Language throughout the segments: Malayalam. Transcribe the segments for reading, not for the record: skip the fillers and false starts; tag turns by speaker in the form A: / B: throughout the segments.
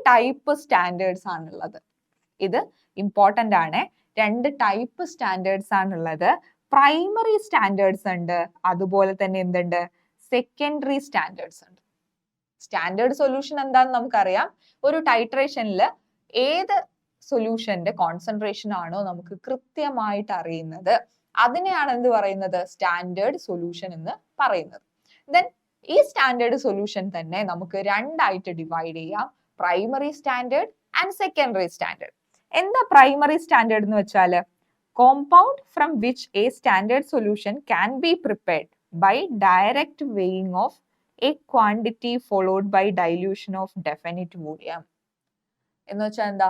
A: ടൈപ്പ് സ്റ്റാൻഡേർഡ്സ് ആണുള്ളത്. ഇത് ഇമ്പോർട്ടന്റ് ആണ്. 2 ടൈപ്പ് സ്റ്റാൻഡേർഡ്സ് ആണുള്ളത്. പ്രൈമറി സ്റ്റാൻഡേർഡ്സ് ഉണ്ട്, അതുപോലെ തന്നെ എന്തുണ്ട്, സെക്കൻഡറി സ്റ്റാൻഡേർഡ്സ് ഉണ്ട്. സ്റ്റാൻഡേർഡ് സൊല്യൂഷൻ എന്താണെന്ന് നമുക്കറിയാം. ഒരു ടൈട്രേഷനിൽ ഏത് സൊല്യൂഷന്റെ കോൺസെൻട്രേഷൻ ആണോ നമുക്ക് കൃത്യമായിട്ട് അറിയുന്നത്, അതിനെയാണ് എന്ത് പറയുന്നത്, സ്റ്റാൻഡേർഡ് സൊല്യൂഷൻ എന്ന് പറയുന്നത്. ദെൻ ഈ സ്റ്റാൻഡേർഡ് സൊല്യൂഷൻ തന്നെ നമുക്ക് രണ്ടായിട്ട് ഡിവൈഡ് ചെയ്യാം, primary standard and secondary standard. എന്താ പ്രൈമറി സ്റ്റാൻഡേർഡ് എന്ന് വെച്ചാൽ, compound from which a standard solution can be prepared by direct weighing of a quantity followed by dilution of definite volume. എന്ന് വെച്ചാൽ എന്താ,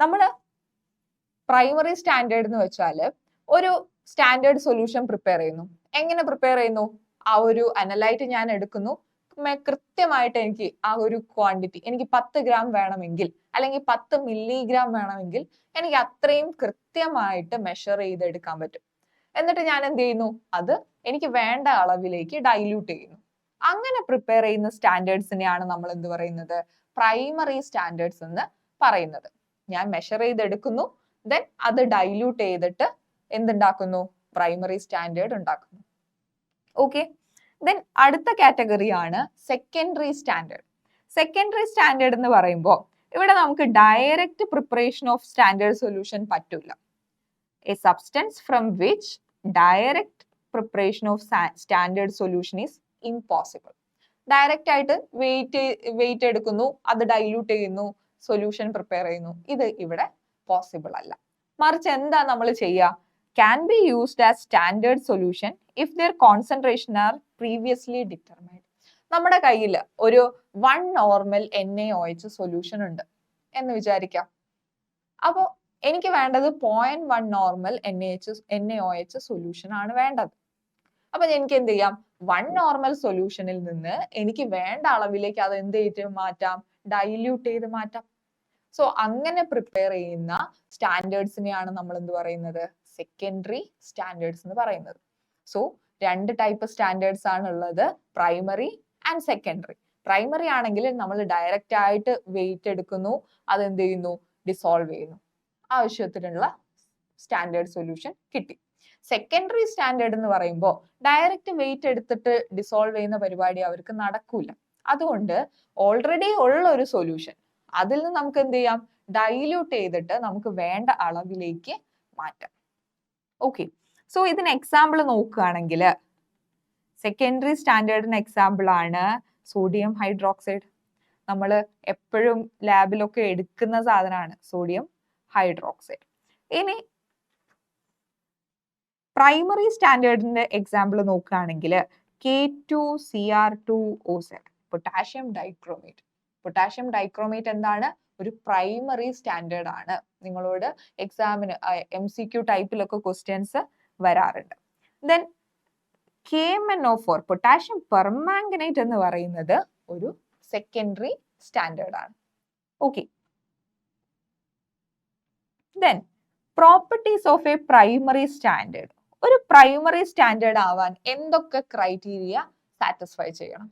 A: നമ്മള് പ്രൈമറി സ്റ്റാൻഡേർഡ് എന്ന് വെച്ചാൽ ഒരു സ്റ്റാൻഡേർഡ് സൊല്യൂഷൻ പ്രിപ്പയർ ചെയ്യുന്നു. എങ്ങനെ പ്രിപ്പയർ ചെയ്യുന്നു, ആ ഒരു അനലൈറ്റ് ഞാൻ എടുക്കുന്നു, കൃത്യമായിട്ട് എനിക്ക് ആ ഒരു ക്വാണ്ടിറ്റി, എനിക്ക് 10 ഗ്രാം വേണമെങ്കിൽ അല്ലെങ്കിൽ 10 മില്ലിഗ്രാം വേണമെങ്കിൽ എനിക്ക് അത്രയും കൃത്യമായിട്ട് മെഷർ ചെയ്തെടുക്കാൻ പറ്റും. എന്നിട്ട് ഞാൻ എന്ത് ചെയ്യുന്നു, അത് എനിക്ക് വേണ്ട അളവിലേക്ക് ഡൈല്യൂട്ട് ചെയ്യുന്നു. അങ്ങനെ പ്രിപ്പയർ ചെയ്യുന്ന സ്റ്റാൻഡേർഡ്സിനെയാണ് നമ്മൾ എന്ത് പറയുന്നത്, പ്രൈമറി സ്റ്റാൻഡേർഡ്സ് എന്ന് പറയുന്നത്. ഞാൻ മെഷർ ചെയ്തെടുക്കുന്നു, ദെൻ അത് ഡൈല്യൂട്ട് ചെയ്തിട്ട് എന്തുണ്ടാക്കുന്നു, പ്രൈമറി സ്റ്റാൻഡേർഡ് ഉണ്ടാക്കുന്നു. ഓക്കെ. ദെൻ അടുത്ത കാറ്റഗറിയാണ് സെക്കൻഡറി സ്റ്റാൻഡേർഡ്. സെക്കൻഡറി സ്റ്റാൻഡേർഡ് എന്ന് പറയുമ്പോൾ ഇവിടെ നമുക്ക് direct preparation of standard solution പറ്റില്ല. A substance from which direct preparation of standard solution is impossible. Direct ആയിട്ട് വെയിറ്റ് എടുക്കുന്നു, അത് ഡൈല്യൂട്ട് ചെയ്യുന്നു, സൊല്യൂഷൻ പ്രിപ്പയർ ചെയ്യുന്നു, ഇത് ഇവിടെ പോസിബിൾ അല്ല. മറിച്ച് എന്താ നമ്മൾ ചെയ്യുക, can be used as standard solution if their concentration are previously determined. നമ്മുടെ കയ്യിൽ ഒരു 1 നോർമൽ NaOH സൊല്യൂഷൻ ഉണ്ട് എന്ന് വിചാരിക്കാം. അപ്പോൾ എനിക്ക് വേണ്ടത് 0.1 നോർമൽ NaOH സൊല്യൂഷൻ ആണ് വേണ്ടത്. അപ്പൊ എനിക്ക് എന്ത് ചെയ്യാം, 1 നോർമൽ സൊല്യൂഷനിൽ നിന്ന് എനിക്ക് വേണ്ട അളവിലേക്ക് അത് എന്ത് ചെയ്തിട്ട് മാറ്റാം, ഡൈല്യൂട്ട് ചെയ്ത് മാറ്റാം. സോ അങ്ങനെ പ്രിപ്പയർ ചെയ്യുന്ന സ്റ്റാൻഡേർഡ്സിനെയാണ് നമ്മൾ എന്ത് പറയുന്നത്, സെക്കൻഡറി സ്റ്റാൻഡേർഡ്സ് എന്ന് പറയുന്നത്. സോ 2 ടൈപ്പ് സ്റ്റാൻഡേർഡ്സ് ആണ് ഉള്ളത്, പ്രൈമറി ആൻഡ് സെക്കൻഡറി. പ്രൈമറി ആണെങ്കിൽ നമ്മൾ ഡയറക്റ്റ് ആയിട്ട് വെയിറ്റ് എടുക്കുന്നു, അത് എന്ത് ചെയ്യുന്നു, ഡിസോൾവ് ചെയ്യുന്നു, ആവശ്യത്തിനുള്ള സ്റ്റാൻഡേർഡ് സൊല്യൂഷൻ കിട്ടി. സെക്കൻഡറി സ്റ്റാൻഡേർഡ് എന്ന് പറയുമ്പോൾ ഡയറക്റ്റ് വെയിറ്റ് എടുത്തിട്ട് ഡിസോൾവ് ചെയ്യുന്ന പരിപാടി അവർക്ക് നടക്കൂല. അതുകൊണ്ട് ഓൾറെഡി ഉള്ള ഒരു സൊല്യൂഷൻ അതിൽ നിന്ന് നമുക്ക് എന്ത് ചെയ്യാം, ഡൈല്യൂട്ട് ചെയ്തിട്ട് നമുക്ക് വേണ്ട അളവിലേക്ക് മാറ്റാം. ഓക്കെ. സോ ഇതിന് എക്സാമ്പിൾ നോക്കുകയാണെങ്കിൽ സെക്കൻഡറി സ്റ്റാൻഡേർഡിന് എക്സാമ്പിൾ ആണ് സോഡിയം ഹൈഡ്രോക്സൈഡ്. നമ്മൾ എപ്പോഴും ലാബിലൊക്കെ എടുക്കുന്ന സാധനമാണ് സോഡിയം ഹൈഡ്രോക്സൈഡ്. ഇനി പ്രൈമറി സ്റ്റാൻഡേർഡിന്റെ എക്സാമ്പിൾ നോക്കുകയാണെങ്കിൽ K2Cr2O7, potassium dichromate. Potassium dichromate എന്താണ്, ഒരു പ്രൈമറി സ്റ്റാൻഡേർഡ് ആണ്. നിങ്ങളോട് എക്സാമിന് MCQ ടൈപ്പിലൊക്കെ ക്വസ്റ്റ്യൻസ് വരാറുണ്ട്. ദെൻ KMnO4, പൊട്ടാഷ്യം പെർമാംഗനേറ്റ് എന്ന് പറയുന്നത് ഒരു സെക്കൻഡറി സ്റ്റാൻഡേർഡ് ആണ്. Okay. Then properties of a primary standard. ഒരു പ്രൈമറി സ്റ്റാൻഡേർഡ് ആവാൻ എന്തൊക്കെ ക്രൈറ്റീരിയ സാറ്റിസ്ഫൈ ചെയ്യണം?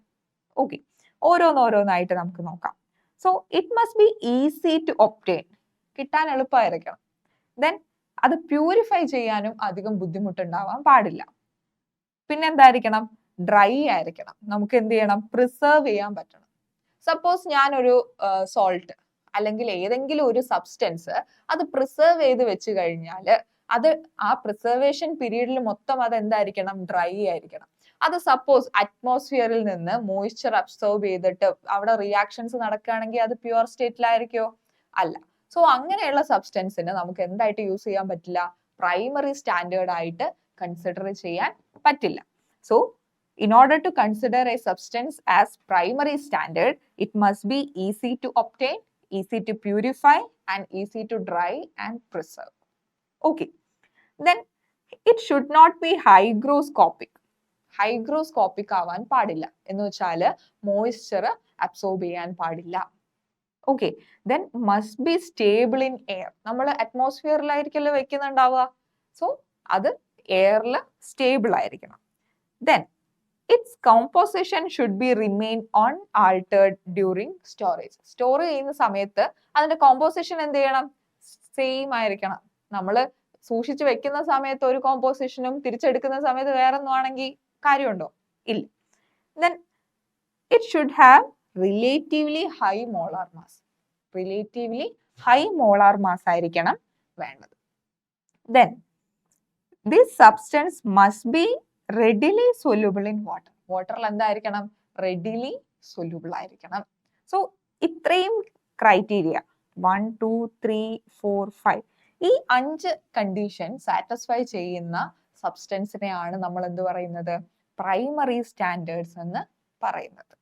A: ഓക്കെ, ഓരോന്നായിട്ട് നമുക്ക് നോക്കാം. So it must be easy to obtain, കിട്ടാൻ എളുപ്പമായിരിക്കണം. ദെൻ അത് പ്യൂരിഫൈ ചെയ്യാനും അധികം ബുദ്ധിമുട്ടുണ്ടാവാൻ പാടില്ല. പിന്നെ എന്തായിരിക്കണം, ഡ്രൈ ആയിരിക്കണം. നമുക്ക് എന്ത് ചെയ്യണം, പ്രിസർവ് ചെയ്യാൻ പറ്റണം. സപ്പോസ് ഞാനൊരു സോൾട്ട് അല്ലെങ്കിൽ ഏതെങ്കിലും ഒരു സബ്സ്റ്റൻസ് അത് പ്രിസർവ് ചെയ്ത് വെച്ച് കഴിഞ്ഞാൽ അത് ആ പ്രിസർവേഷൻ പീരീഡിൽ മൊത്തം അത് എന്തായിരിക്കണം, ഡ്രൈ ആയിരിക്കണം. അത് സപ്പോസ് അറ്റ്മോസ്ഫിയറിൽ നിന്ന് മോയ്സ്ചർ അബ്സോർബ് ചെയ്തിട്ട് അവിടെ റിയാക്ഷൻസ് നടക്കുകയാണെങ്കിൽ അത് പ്യുവർ സ്റ്റേറ്റിലായിരിക്കോ? അല്ല. സോ അങ്ങനെയുള്ള സബ്സ്റ്റൻസിന് നമുക്ക് എന്തായിട്ട് യൂസ് ചെയ്യാൻ പറ്റില്ല, പ്രൈമറി സ്റ്റാൻഡേർഡ് ആയിട്ട് കൺസിഡർ ചെയ്യാൻ പറ്റില്ല. So in order to consider a substance as primary standard, it must be easy to obtain, easy to purify, and easy to dry and preserve. Okay. Then it should not be hygroscopic. Hygroscopic ആവാൻ പാടില്ല എന്ന് വെച്ചാൽ മോയ്സ്ചർ അബ്സോർബ് ചെയ്യാൻ പാടില്ല. Okay. Then must be stable in air. നമ്മൾ അറ്റ്മോസ്ഫിയറിലായിരിക്കല്ലോ വെക്കുന്നുണ്ടാവുക. സോ അത് എയറിൽ സ്റ്റേബിൾ ആയിരിക്കണം. Then its composition should be remain unaltered during storage. Store ചെയ്യുന്ന സമയത്ത് അതിന്റെ കോമ്പോസിഷൻ എന്ത് ചെയ്യണം? സെയിം ആയിരിക്കണം. നമ്മൾ സൂക്ഷിച്ചു വെക്കുന്ന സമയത്ത് ഒരു കോമ്പോസിഷനും തിരിച്ചെടുക്കുന്ന സമയത്ത് വേറെ ഒന്നും ആണെങ്കിൽ കാര്യമുണ്ടോ? ഇല്ല. Then it should have relatively high molar mass. Relatively high molar mass ആയിരിക്കണം വേണ്ടത്. Then this substance must be readily soluble in water. വാട്ടറിൽ എന്തായിരിക്കണം? readily soluble ആയിരിക്കണം. So ഇത്രയും ക്രൈറ്റീരിയ 1, 2, 3, 4, 5 ഈ 5 കണ്ടീഷൻ സാറ്റിസ്ഫൈ ചെയ്യുന്ന സബ്സ്റ്റൻസിനെയാണ് നമ്മൾ എന്ത് പറയുന്നത്? പ്രൈമറി സ്റ്റാൻഡേർഡ്സ് എന്ന് പറയുന്നത്.